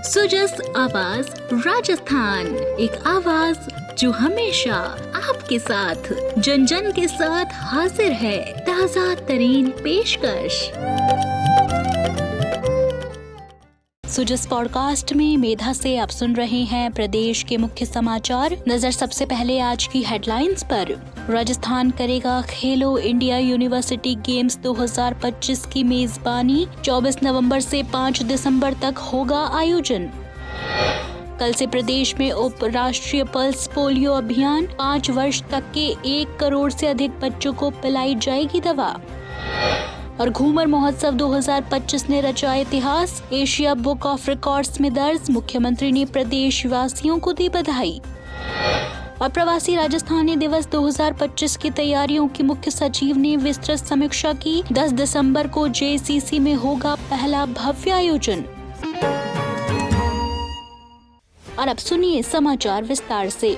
सुजस आवाज राजस्थान, एक आवाज जो हमेशा आपके साथ, जन जन के साथ हाजिर है। ताज़ा तरीन पेशकश। सुजस पॉडकास्ट में मेधा से आप सुन रहे हैं प्रदेश के मुख्य समाचार। नजर सबसे पहले आज की हेडलाइंस पर। राजस्थान करेगा खेलो इंडिया यूनिवर्सिटी गेम्स 2025 की मेजबानी। 24 नवंबर से 5 दिसंबर तक होगा आयोजन। कल से प्रदेश में उप राष्ट्रीय पल्स पोलियो अभियान। 5 वर्ष तक के 1 करोड़ से अधिक बच्चों को पिलाई जाएगी दवा। और घूमर महोत्सव 2025 ने रचा इतिहास। एशिया बुक ऑफ रिकॉर्ड्स में दर्ज। मुख्यमंत्री ने प्रदेश वासियों को दी बधाई। और प्रवासी राजस्थानी दिवस 2025 की तैयारियों की मुख्य सचिव ने विस्तृत समीक्षा की। 10 दिसंबर को JCC में होगा पहला भव्य आयोजन। और अब सुनिए समाचार विस्तार से।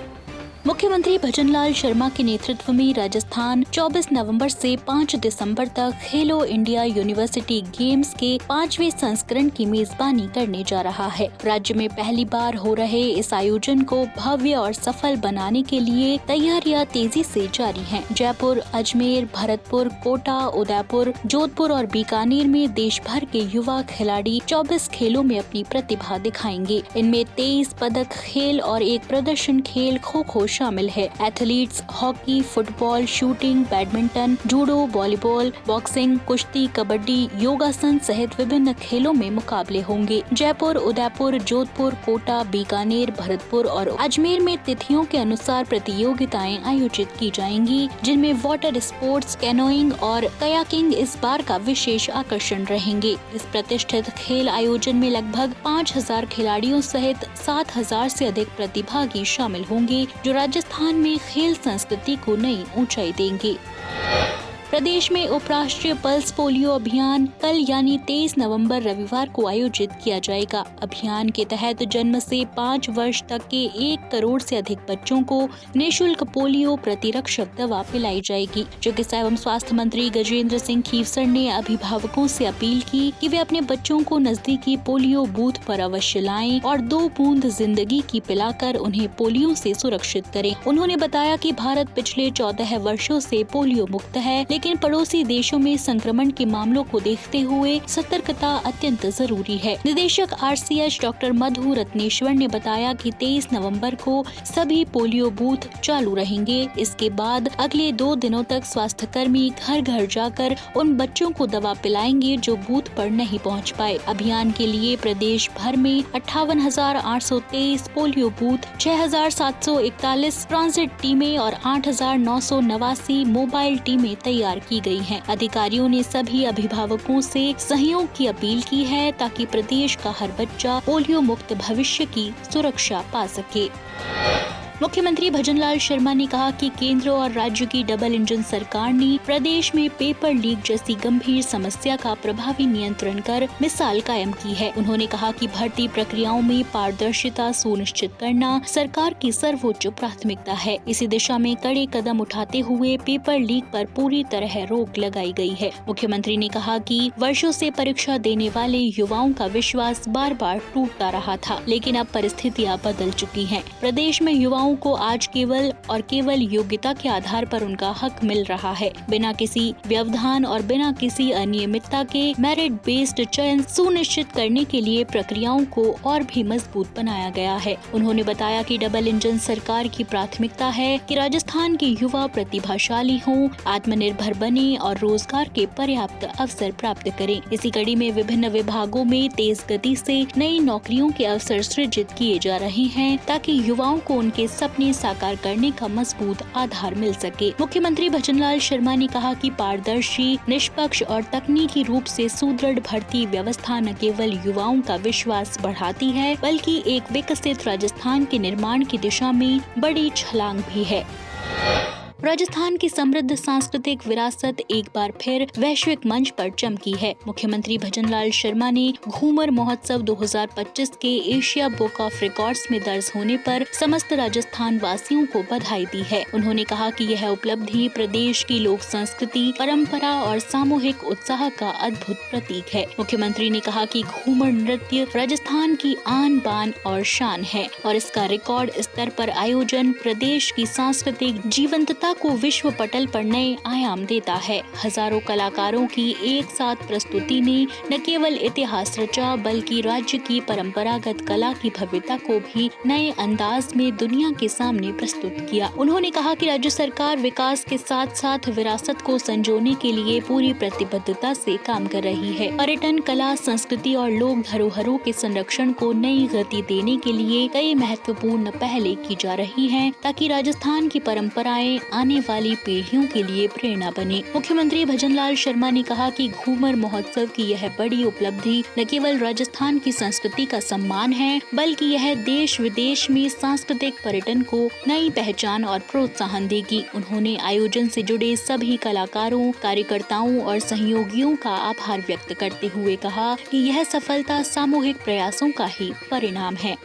मुख्यमंत्री भजनलाल शर्मा के नेतृत्व में राजस्थान 24 नवंबर से 5 दिसंबर तक खेलो इंडिया यूनिवर्सिटी गेम्स के 5वें संस्करण की मेजबानी करने जा रहा है। राज्य में पहली बार हो रहे इस आयोजन को भव्य और सफल बनाने के लिए तैयारियां तेजी से जारी हैं। जयपुर, अजमेर, भरतपुर, कोटा, उदयपुर, जोधपुर और बीकानेर में देश भर के युवा खिलाड़ी 24 खेलों में अपनी प्रतिभा दिखाएंगे। इनमें 23 पदक खेल और एक प्रदर्शन खेल खो खो शामिल है। Athletes hockey, football, shooting, badminton, judo, volleyball, boxing, कुश्ती, कबड्डी, योगासन सहित विभिन्न खेलों में मुकाबले होंगे। जयपुर, उदयपुर, जोधपुर, कोटा, बीकानेर, भरतपुर और अजमेर में तिथियों के अनुसार प्रतियोगिताएं आयोजित की जाएंगी, जिनमें वाटर स्पोर्ट्स, कैनोइंग और कयाकिंग इस बार का विशेष आकर्षण रहेंगे। इस प्रतिष्ठित खेल आयोजन में लगभग 5000 खिलाड़ियों सहित 7000 से अधिक प्रतिभागी शामिल होंगे, जो राजस्थान में खेल संस्कृति को नई ऊंचाई देंगे। प्रदेश में उपराष्ट्रीय पल्स पोलियो अभियान कल यानी 23 नवंबर रविवार को आयोजित किया जाएगा। अभियान के तहत जन्म से 5 वर्ष तक के 1 करोड़ से अधिक बच्चों को निःशुल्क पोलियो प्रतिरक्षक दवा पिलाई जाएगी। चिकित्सा एवं स्वास्थ्य मंत्री गजेंद्र सिंह खीवसर ने अभिभावकों से अपील की कि वे अपने बच्चों को नजदीकी पोलियो बूथ पर अवश्य लाएं और 2 बूंद जिंदगी की पिलाकर उन्हें पोलियो से सुरक्षित करें। उन्होंने बताया कि भारत पिछले 14 वर्षों से पोलियो मुक्त है, लेकिन पड़ोसी देशों में संक्रमण के मामलों को देखते हुए सतर्कता अत्यंत जरूरी है। निदेशक RCH डॉक्टर मधु रत्नेश्वर ने बताया कि 23 नवंबर को सभी पोलियो बूथ चालू रहेंगे। इसके बाद अगले 2 दिनों तक स्वास्थ्य कर्मी घर घर जाकर उन बच्चों को दवा पिलाएंगे जो बूथ पर नहीं पहुंच पाए। अभियान के लिए प्रदेश भर में 58,823 पोलियो बूथ, 6,741 ट्रांजिट टीमें और 8,989 मोबाइल टीमें तैयार की गई हैं। अधिकारियों ने सभी अभिभावकों से सहयोग की अपील की है ताकि प्रदेश का हर बच्चा पोलियो मुक्त भविष्य की सुरक्षा पा सके। मुख्यमंत्री भजनलाल शर्मा ने कहा कि केंद्र और राज्य की डबल इंजन सरकार ने प्रदेश में पेपर लीक जैसी गंभीर समस्या का प्रभावी नियंत्रण कर मिसाल कायम की है। उन्होंने कहा कि भर्ती प्रक्रियाओं में पारदर्शिता सुनिश्चित करना सरकार की सर्वोच्च प्राथमिकता है। इसी दिशा में कड़े कदम उठाते हुए पेपर लीक पर पूरी तरह रोक लगाई गई है। मुख्यमंत्री ने कहा कि वर्षों से परीक्षा देने वाले युवाओं का विश्वास बार बार टूटता रहा था, लेकिन अब परिस्थितियां बदल चुकी हैं। प्रदेश में युवाओं को आज केवल और केवल योग्यता के आधार पर उनका हक मिल रहा है। बिना किसी व्यवधान और बिना किसी अनियमितता के मेरिट बेस्ड चयन सुनिश्चित करने के लिए प्रक्रियाओं को और भी मजबूत बनाया गया है। उन्होंने बताया कि डबल इंजन सरकार की प्राथमिकता है कि राजस्थान के युवा प्रतिभाशाली हों, आत्मनिर्भर बने और रोजगार के पर्याप्त अवसर प्राप्त करें। इसी कड़ी में विभिन्न विभागों में तेज गति से नई नौकरियों के अवसर सृजित किए जा रहे हैं ताकि युवाओं को उनके सपने साकार करने का मजबूत आधार मिल सके। मुख्यमंत्री भजनलाल शर्मा ने कहा कि पारदर्शी, निष्पक्ष और तकनीकी रूप से सुदृढ़ भर्ती व्यवस्था न केवल युवाओं का विश्वास बढ़ाती है, बल्कि एक विकसित राजस्थान के निर्माण की दिशा में बड़ी छलांग भी है। राजस्थान की समृद्ध सांस्कृतिक विरासत एक बार फिर वैश्विक मंच पर चमकी है। मुख्यमंत्री भजनलाल शर्मा ने घूमर महोत्सव 2025 के एशिया बुक ऑफ रिकॉर्ड्स में दर्ज होने पर समस्त राजस्थान वासियों को बधाई दी है। उन्होंने कहा कि यह उपलब्धि प्रदेश की लोक संस्कृति, परंपरा और सामूहिक उत्साह का अद्भुत प्रतीक है। मुख्यमंत्री ने कहा कि घूमर नृत्य राजस्थान की आन बान और शान है और इसका रिकॉर्ड स्तर पर आयोजन प्रदेश की सांस्कृतिक जीवंतता को विश्व पटल पर नए आयाम देता है। हजारों कलाकारों की एक साथ प्रस्तुति ने न केवल इतिहास रचा बल्कि राज्य की परंपरागत कला की भव्यता को भी नए अंदाज में दुनिया के सामने प्रस्तुत किया। उन्होंने कहा कि राज्य सरकार विकास के साथ साथ विरासत को संजोने के लिए पूरी प्रतिबद्धता से काम कर रही है। पर्यटन, कला, संस्कृति और लोक धरोहरों के संरक्षण को नई गति देने के लिए कई महत्वपूर्ण पहलें की जा रही हैं ताकि राजस्थान की परंपराएं आने वाली पीढ़ियों के लिए प्रेरणा बने। मुख्यमंत्री भजनलाल शर्मा ने कहा कि घूमर महोत्सव की यह बड़ी उपलब्धि न केवल राजस्थान की संस्कृति का सम्मान है बल्कि यह देश विदेश में सांस्कृतिक पर्यटन को नई पहचान और प्रोत्साहन देगी। उन्होंने आयोजन से जुड़े सभी कलाकारों, कार्यकर्ताओं और सहयोगियों का आभार व्यक्त करते हुए कहा कि यह सफलता सामूहिक प्रयासों का ही परिणाम है।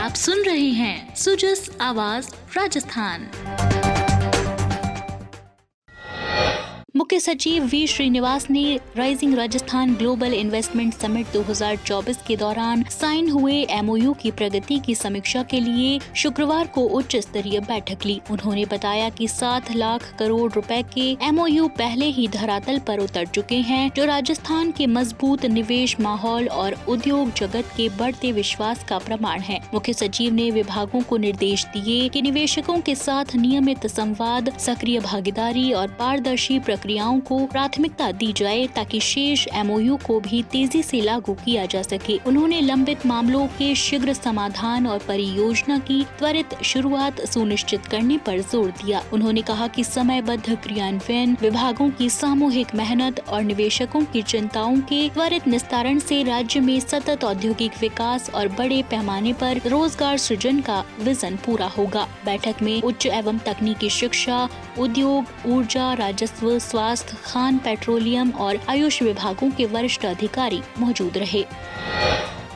आप सुन रहे हैं सुजस आवाज राजस्थान। मुख्य सचिव वी श्रीनिवास ने rising Rajasthan global investment summit 2024 के दौरान साइन हुए एमओयू की प्रगति की समीक्षा के लिए शुक्रवार को उच्च स्तरीय बैठक ली। उन्होंने बताया कि 7 लाख करोड़ रुपए के एमओयू पहले ही धरातल पर उतर चुके हैं, जो राजस्थान के मजबूत निवेश माहौल और उद्योग जगत के बढ़ते विश्वास का प्रमाण है। मुख्य सचिव ने विभागों को निर्देश दिए कि निवेशकों के साथ नियमित संवाद, सक्रिय भागीदारी और पारदर्शी प्रक्रियाओं को प्राथमिकता दी जाए ताकि शेष एमओयू को भी तेजी से लागू किया जा सके। उन्होंने लंबित मामलों के शीघ्र समाधान और परियोजना की त्वरित शुरुआत सुनिश्चित करने पर जोर दिया। उन्होंने कहा कि समयबद्ध क्रियान्वयन, विभागों की सामूहिक मेहनत और निवेशकों की चिंताओं के त्वरित निस्तारण से राज्य में सतत औद्योगिक विकास और बड़े पैमाने पर रोजगार सृजन का विजन पूरा होगा। बैठक में उच्च एवं तकनीकी शिक्षा, उद्योग, ऊर्जा, राजस्व, स्वास्थ्य, खान, पेट्रोलियम और आयुष विभागों के वरिष्ठ अधिकारी मौजूद रहे।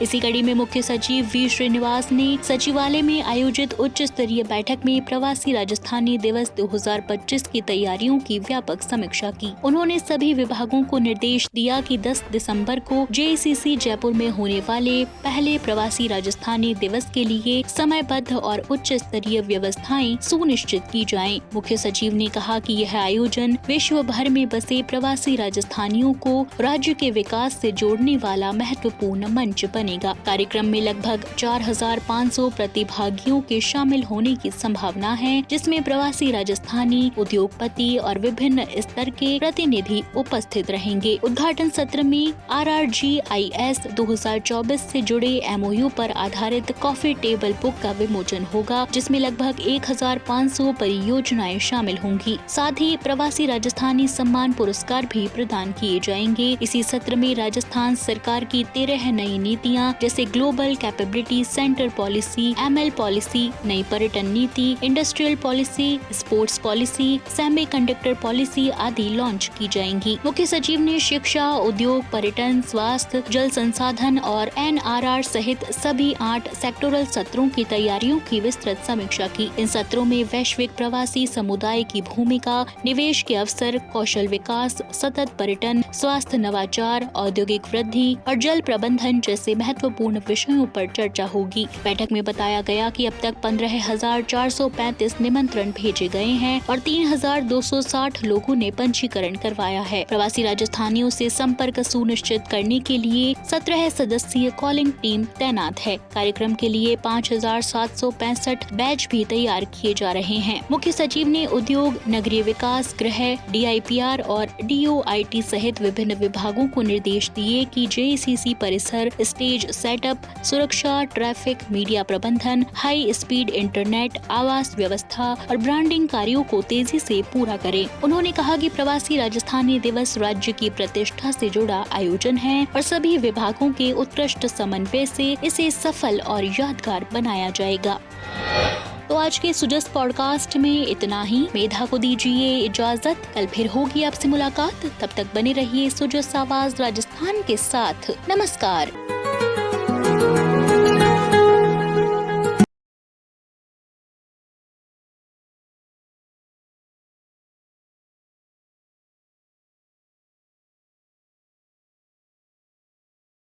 इसी कड़ी में मुख्य सचिव वी श्रीनिवास ने सचिवालय में आयोजित उच्च स्तरीय बैठक में प्रवासी राजस्थानी दिवस 2025 की तैयारियों की व्यापक समीक्षा की। उन्होंने सभी विभागों को निर्देश दिया कि 10 दिसंबर को जेसीसी जयपुर में होने वाले पहले प्रवासी राजस्थानी दिवस के लिए समयबद्ध और उच्च स्तरीय व्यवस्थाएं सुनिश्चित की जाएं। मुख्य सचिव ने कहा कि यह आयोजन विश्व भर में बसे प्रवासी राजस्थानियों को राज्य के विकास से जोड़ने वाला महत्वपूर्ण मंच बनेगा। कार्यक्रम में लगभग 4500 प्रतिभागियों के शामिल होने की संभावना है, जिसमें प्रवासी राजस्थानी, उद्योगपति और विभिन्न स्तर के प्रतिनिधि उपस्थित रहेंगे। उद्घाटन सत्र में RRGIS 2024 से जुड़े एमओयू पर आधारित कॉफी टेबल बुक का विमोचन होगा, जिसमें लगभग 1500 परियोजनाएं शामिल होंगी। साथ ही प्रवासी राजस्थानी सम्मान पुरस्कार भी प्रदान किए जाएंगे। इसी सत्र में राजस्थान सरकार की 13 नई नीतियां जैसे global capability centre policy, ML policy, नई पर्यटन नीति, industrial policy, sports policy, semiconductor policy आदि लॉन्च की जाएंगी। मुख्य सचिव ने शिक्षा, उद्योग, पर्यटन, स्वास्थ्य, जल संसाधन और NRR सहित सभी 8 सेक्टोरल सत्रों की तैयारियों की विस्तृत समीक्षा की। इन सत्रों में वैश्विक प्रवासी समुदाय की भूमिका, निवेश के अवसर, कौशल विकास, सतत पर्यटन, स्वास्थ्य, नवाचार, औद्योगिक वृद्धि और जल प्रबंधन जैसे महत्वपूर्ण विषयों पर चर्चा होगी। बैठक में बताया गया कि अब तक 15,435 निमंत्रण भेजे गए हैं और 3,260 लोगों ने पंजीकरण करवाया है। प्रवासी राजस्थानियों से संपर्क सुनिश्चित करने के लिए 17 सदस्यीय कॉलिंग टीम तैनात है। कार्यक्रम के लिए 5,765 बैच भी तैयार किए जा रहे हैं। मुख्य सचिव ने उद्योग, नगरीय विकास, गृह, DIPR और DOIT सहित विभिन्न विभागों को निर्देश दिए कि JCC परिसर, स्टेज सेटअप, सुरक्षा, ट्रैफिक, मीडिया प्रबंधन, हाई स्पीड इंटरनेट, आवास व्यवस्था और ब्रांडिंग कार्यों को तेजी से पूरा करें। उन्होंने कहा कि प्रवासी राजस्थानी दिवस राज्य की प्रतिष्ठा से जुड़ा आयोजन है और सभी विभागों के उत्कृष्ट समन्वय से इसे सफल और यादगार बनाया जाएगा। तो आज के सुजस पॉडकास्ट में इतना ही। मेधा को दीजिए इजाजत, कल फिर होगी आपसे मुलाकात। तब तक बने रहिए सुजस आवाज राजस्थान के साथ। नमस्कार।